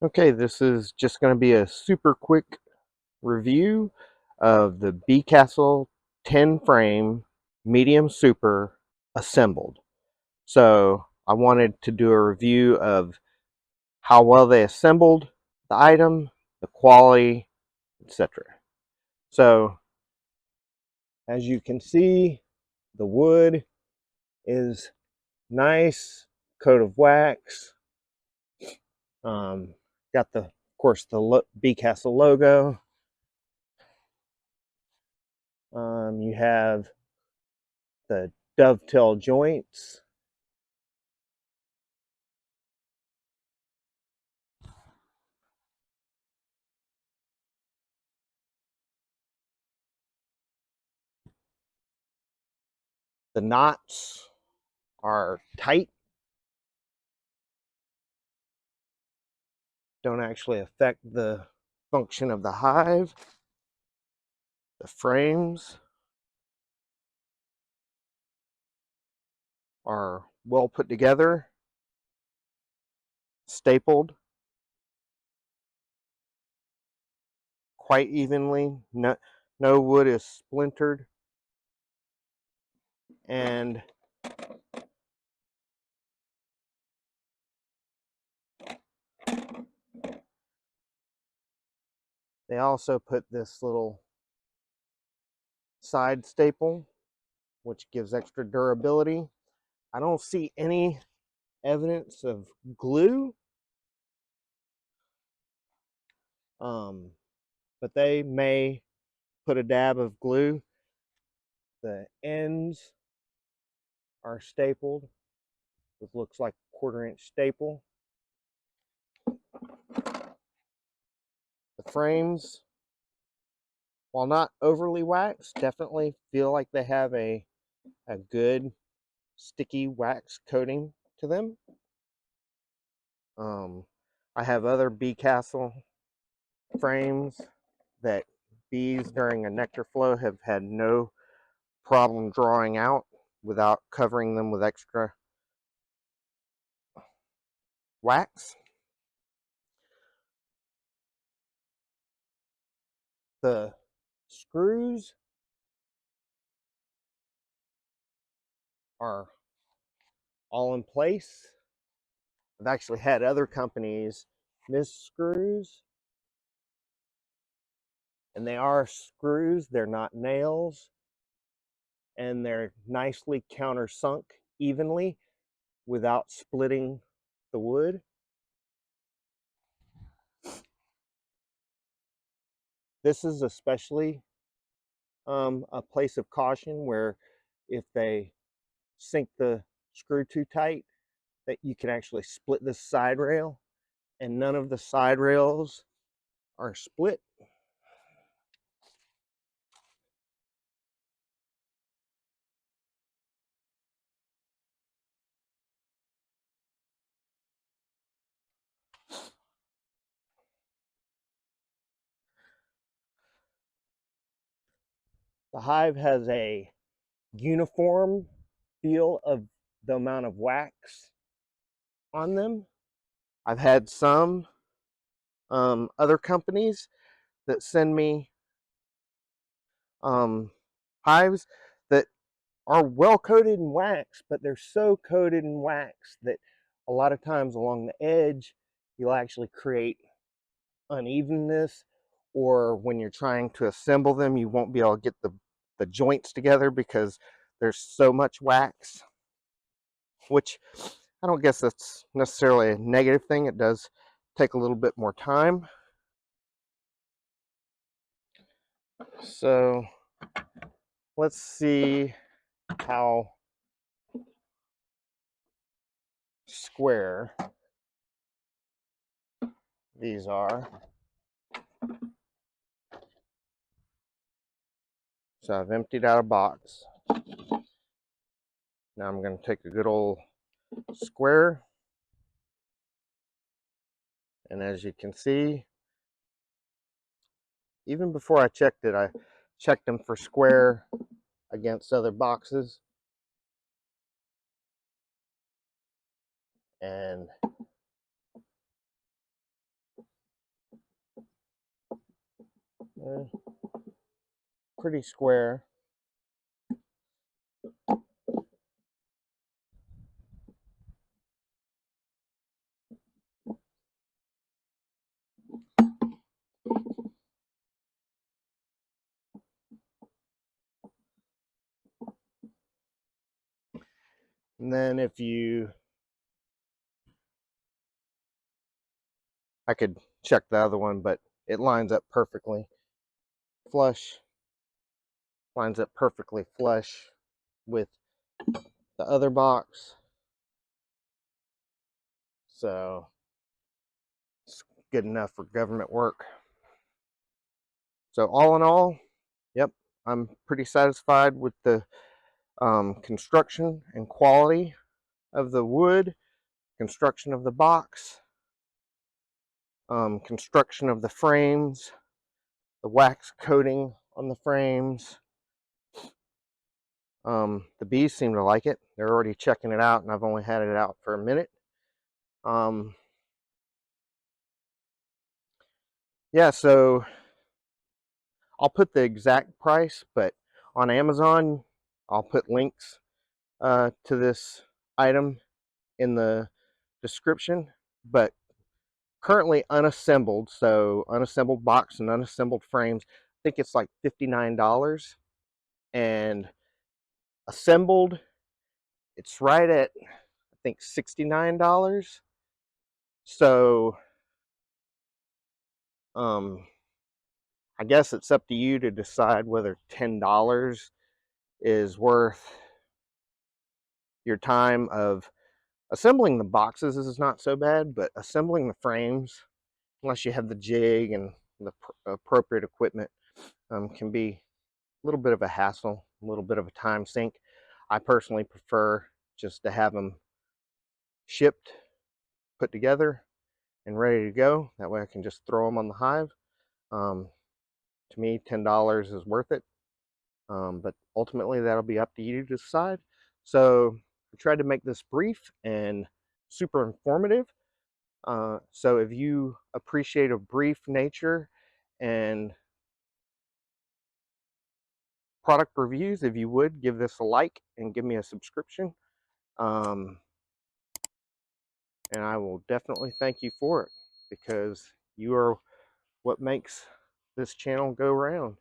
Okay, this is just going to be a super quick review of the BeeCastle 10 frame medium super assembled. So I wanted to do a review of how well they assembled the item, the quality, etc. So as you can see, the wood is nice, coat of wax. Got of course the BeeCastle logo. You have the dovetail joints. The knots are tight, don't actually affect the function of the hive. The frames are well put together, stapled quite evenly. No wood is splintered, and they also put this little side staple, which gives extra durability. I don't see any evidence of glue, but they may put a dab of glue. The ends are stapled. It looks like a 1/4-inch staple. The frames, while not overly waxed, definitely feel like they have a good sticky wax coating to them. I have other BeeCastle frames that bees during a nectar flow have had no problem drawing out without covering them with extra wax. The screws are all in place. I've actually had other companies miss screws, and they are screws, they're not nails, and they're nicely countersunk evenly without splitting the wood. This is especially a place of caution where if they sink the screw too tight, that you can actually split the side rail, and none of the side rails are split. The hive has a uniform feel of the amount of wax on them. I've had some other companies that send me hives that are well coated in wax, but they're so coated in wax that a lot of times along the edge you'll actually create unevenness, or when you're trying to assemble them you won't be able to get the joints together because there's so much wax, which I don't guess that's necessarily a negative thing. It does take a little bit more time. So let's see how square these are. So I've emptied out a box. Now I'm going to take a good old square, and as you can see, even before I checked it, I checked them for square against other boxes, and Pretty square. And then if you, I could check the other one, but it lines up perfectly flush, lines up perfectly flush with the other box. So it's good enough for government work. So all in all, yep, I'm pretty satisfied with the construction and quality of the wood, construction of the box, construction of the frames, the wax coating on the frames. The bees seem to like it. They're already checking it out, and I've only had it out for a minute. Yeah, so I'll put the exact price, but on Amazon, I'll put links to this item in the description. But currently unassembled, so unassembled box and unassembled frames, I think it's like $59. And assembled, it's right at, I think, $69. So I guess it's up to you to decide whether $10 is worth your time of assembling the boxes. This is not so bad, but assembling the frames, unless you have the jig and the appropriate equipment, can be a little bit of a hassle, a little bit of a time sink. I personally prefer just to have them shipped, put together, and ready to go. That way I can just throw them on the hive. To me, $10 is worth it. But ultimately, that'll be up to you to decide. So I tried to make this brief and super informative. So if you appreciate a brief nature and product reviews, if you would, give this a like and give me a subscription. And I will definitely thank you for it, because you are what makes this channel go round.